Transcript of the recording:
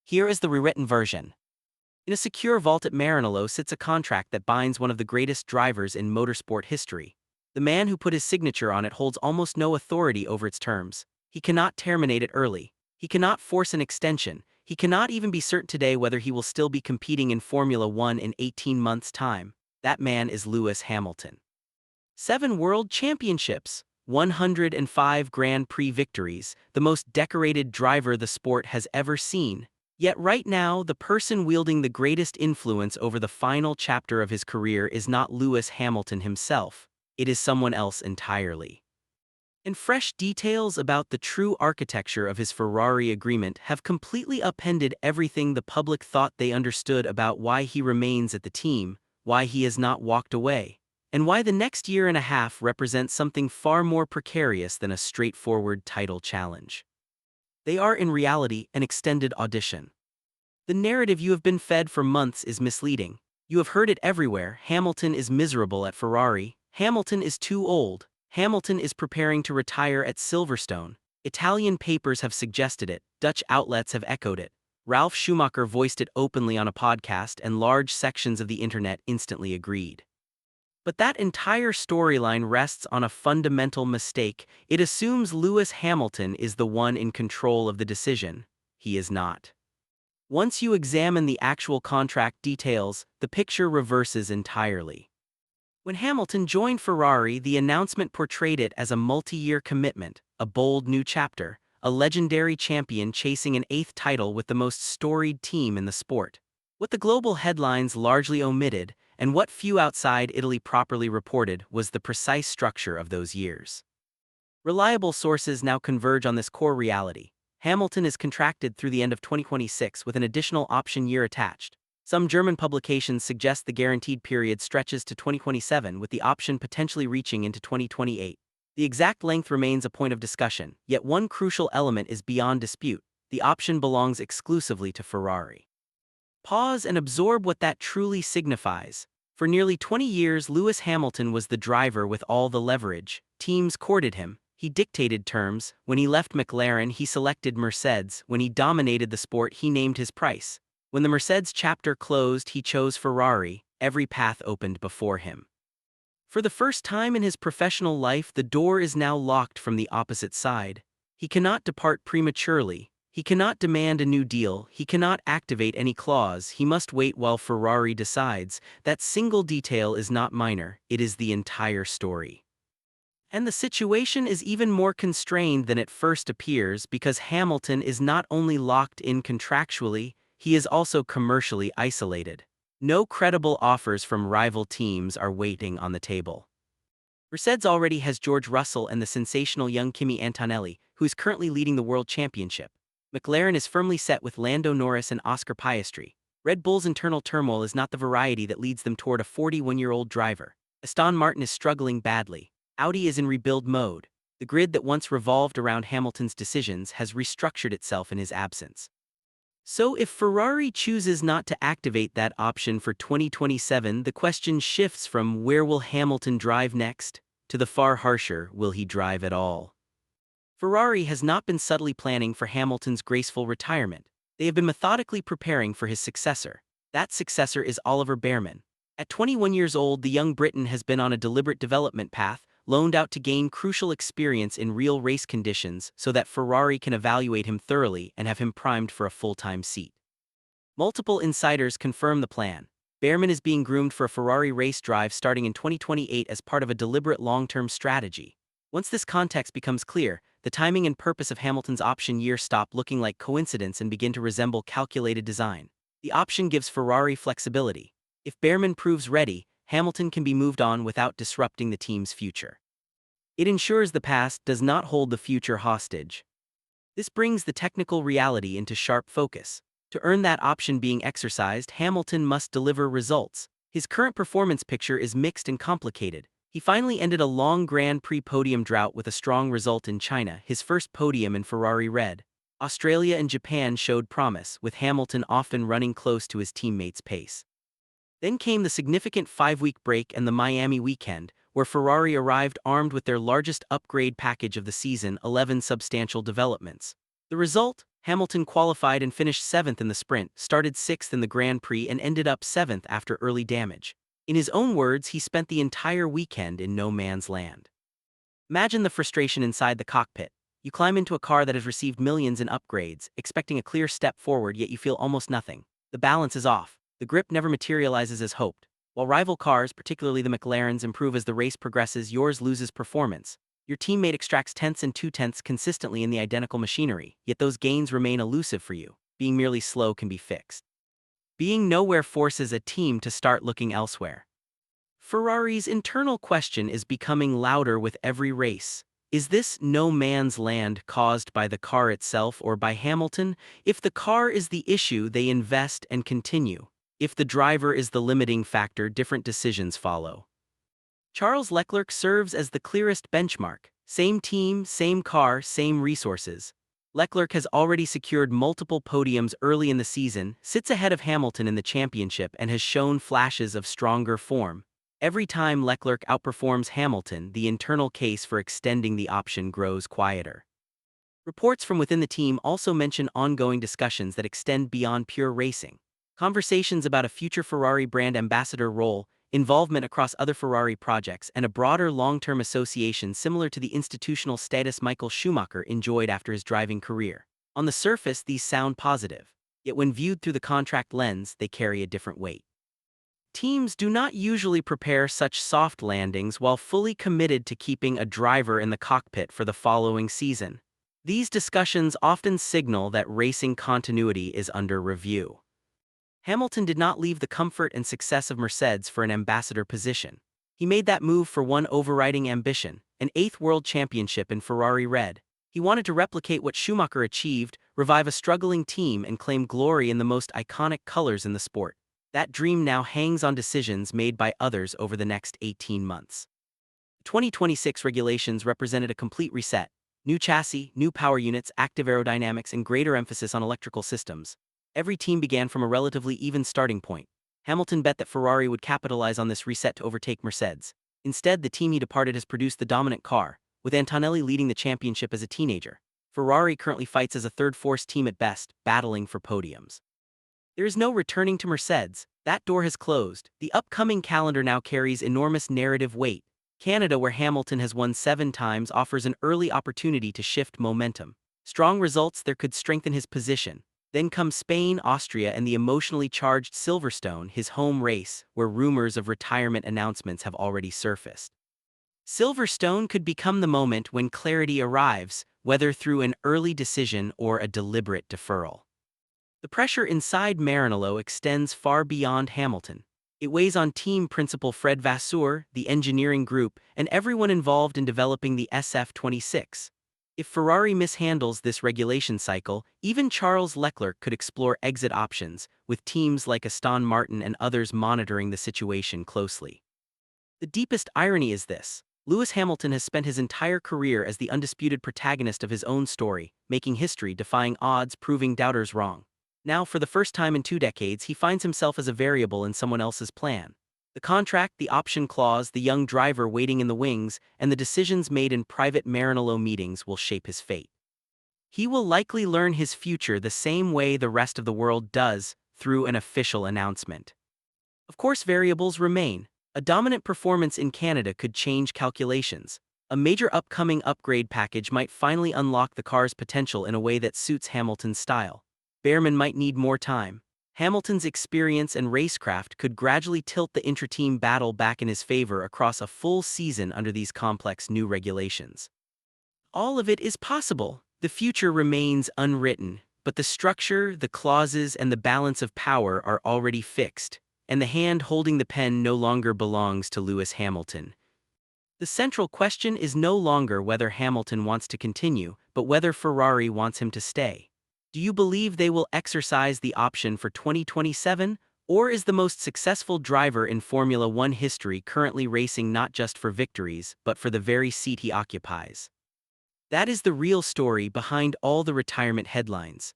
Here is the rewritten version. In a secure vault at Maranello sits a contract that binds one of the greatest drivers in motorsport history. The man who put his signature on it holds almost no authority over its terms. He cannot terminate it early. He cannot force an extension. He cannot even be certain today whether he will still be competing in Formula One in 18 months' time. That man is Lewis Hamilton. 7 World Championships, 105 Grand Prix victories, the most decorated driver the sport has ever seen. Yet right now, the person wielding the greatest influence over the final chapter of his career is not Lewis Hamilton himself. It is someone else entirely. And fresh details about the true architecture of his Ferrari agreement have completely upended everything the public thought they understood about why he remains at the team, why he has not walked away, and why the next year and a half represents something far more precarious than a straightforward title challenge. They are in reality an extended audition. The narrative you have been fed for months is misleading. You have heard it everywhere. Hamilton is miserable at Ferrari. Hamilton is too old. Hamilton is preparing to retire at Silverstone. Italian papers have suggested it. Dutch outlets have echoed it. Ralf Schumacher voiced it openly on a podcast, and large sections of the internet instantly agreed. But that entire storyline rests on a fundamental mistake. It assumes Lewis Hamilton is the one in control of the decision. He is not. Once you examine the actual contract details, the picture reverses entirely. When Hamilton joined Ferrari, the announcement portrayed it as a multi-year commitment, a bold new chapter, a legendary champion chasing an 8th title with the most storied team in the sport. What the global headlines largely omitted, and what few outside Italy properly reported, was the precise structure of those years. Reliable sources now converge on this core reality. Hamilton is contracted through the end of 2026 with an additional option year attached. Some German publications suggest the guaranteed period stretches to 2027, with the option potentially reaching into 2028. The exact length remains a point of discussion, yet one crucial element is beyond dispute: the option belongs exclusively to Ferrari. Pause and absorb what that truly signifies. For nearly 20 years, Lewis Hamilton was the driver with all the leverage. Teams courted him. He dictated terms. When he left McLaren, he selected Mercedes. When he dominated the sport, he named his price. When the Mercedes chapter closed, he chose Ferrari. Every path opened before him. For the first time in his professional life, the door is now locked from the opposite side. He cannot depart prematurely. He cannot demand a new deal. He cannot activate any clause. He must wait while Ferrari decides. That single detail is not minor, it is the entire story. And the situation is even more constrained than it first appears, because Hamilton is not only locked in contractually, he is also commercially isolated. No credible offers from rival teams are waiting on the table. Mercedes already has George Russell and the sensational young Kimi Antonelli, who is currently leading the World Championship. McLaren is firmly set with Lando Norris and Oscar Piastri. Red Bull's internal turmoil is not the variety that leads them toward a 41-year-old driver. Aston Martin is struggling badly. Audi is in rebuild mode. The grid that once revolved around Hamilton's decisions has restructured itself in his absence. So if Ferrari chooses not to activate that option for 2027, the question shifts from where will Hamilton drive next, to the far harsher, will he drive at all? Ferrari has not been subtly planning for Hamilton's graceful retirement. They have been methodically preparing for his successor. That successor is Oliver Bearman. At 21 years old, the young Briton has been on a deliberate development path, loaned out to gain crucial experience in real race conditions so that Ferrari can evaluate him thoroughly and have him primed for a full-time seat. Multiple insiders confirm the plan. Bearman is being groomed for a Ferrari race drive starting in 2028 as part of a deliberate long-term strategy. Once this context becomes clear, the timing and purpose of Hamilton's option year stop looking like coincidence and begin to resemble calculated design. The option gives Ferrari flexibility. If Bearman proves ready, Hamilton can be moved on without disrupting the team's future. It ensures the past does not hold the future hostage. This brings the technical reality into sharp focus. To earn that option being exercised, Hamilton must deliver results. His current performance picture is mixed and complicated. He finally ended a long Grand Prix podium drought with a strong result in China, his first podium in Ferrari Red. Australia and Japan showed promise, with Hamilton often running close to his teammates' pace. Then came the significant 5-week break and the Miami weekend, where Ferrari arrived armed with their largest upgrade package of the season, 11 substantial developments. The result? Hamilton qualified and finished 7th in the sprint, started 6th in the Grand Prix and ended up 7th after early damage. In his own words, he spent the entire weekend in no man's land. Imagine the frustration inside the cockpit. You climb into a car that has received millions in upgrades, expecting a clear step forward, yet you feel almost nothing. The balance is off. The grip never materializes as hoped. While rival cars, particularly the McLarens, improve as the race progresses, yours loses performance. Your teammate extracts tenths and two-tenths consistently in the identical machinery, yet those gains remain elusive for you. Being merely slow can be fixed. Being nowhere forces a team to start looking elsewhere. Ferrari's internal question is becoming louder with every race. Is this no man's land caused by the car itself or by Hamilton? If the car is the issue, they invest and continue. If the driver is the limiting factor, different decisions follow. Charles Leclerc serves as the clearest benchmark. Same team, same car, same resources. Leclerc has already secured multiple podiums early in the season, sits ahead of Hamilton in the championship, and has shown flashes of stronger form. Every time Leclerc outperforms Hamilton, the internal case for extending the option grows quieter. Reports from within the team also mention ongoing discussions that extend beyond pure racing. Conversations about a future Ferrari brand ambassador role, involvement across other Ferrari projects, and a broader long-term association similar to the institutional status Michael Schumacher enjoyed after his driving career. On the surface, these sound positive, yet when viewed through the contract lens, they carry a different weight. Teams do not usually prepare such soft landings while fully committed to keeping a driver in the cockpit for the following season. These discussions often signal that racing continuity is under review. Hamilton did not leave the comfort and success of Mercedes for an ambassador position. He made that move for one overriding ambition, an 8th world championship in Ferrari red. He wanted to replicate what Schumacher achieved, revive a struggling team, and claim glory in the most iconic colors in the sport. That dream now hangs on decisions made by others over the next 18 months. 2026 regulations represented a complete reset. New chassis, new power units, active aerodynamics, and greater emphasis on electrical systems. Every team began from a relatively even starting point. Hamilton bet that Ferrari would capitalize on this reset to overtake Mercedes. Instead, the team he departed has produced the dominant car, with Antonelli leading the championship as a teenager. Ferrari currently fights as a third-force team at best, battling for podiums. There is no returning to Mercedes. That door has closed. The upcoming calendar now carries enormous narrative weight. Canada, where Hamilton has won 7 times, offers an early opportunity to shift momentum. Strong results there could strengthen his position. Then come Spain, Austria, and the emotionally charged Silverstone, his home race, where rumors of retirement announcements have already surfaced. Silverstone could become the moment when clarity arrives, whether through an early decision or a deliberate deferral. The pressure inside Maranello extends far beyond Hamilton. It weighs on team principal Fred Vasseur, the engineering group, and everyone involved in developing the SF26. If Ferrari mishandles this regulation cycle, even Charles Leclerc could explore exit options, with teams like Aston Martin and others monitoring the situation closely. The deepest irony is this: Lewis Hamilton has spent his entire career as the undisputed protagonist of his own story, making history, defying odds, proving doubters wrong. Now, for the first time in 2 decades, he finds himself as a variable in someone else's plan. The contract, the option clause, the young driver waiting in the wings, and the decisions made in private Maranello meetings will shape his fate. He will likely learn his future the same way the rest of the world does, through an official announcement. Of course, variables remain. A dominant performance in Canada could change calculations. A major upcoming upgrade package might finally unlock the car's potential in a way that suits Hamilton's style. Behrman might need more time. Hamilton's experience and racecraft could gradually tilt the intra-team battle back in his favor across a full season under these complex new regulations. All of it is possible. The future remains unwritten, but the structure, the clauses, and the balance of power are already fixed, and the hand holding the pen no longer belongs to Lewis Hamilton. The central question is no longer whether Hamilton wants to continue, but whether Ferrari wants him to stay. Do you believe they will exercise the option for 2027, or is the most successful driver in Formula One history currently racing not just for victories, but for the very seat he occupies? That is the real story behind all the retirement headlines.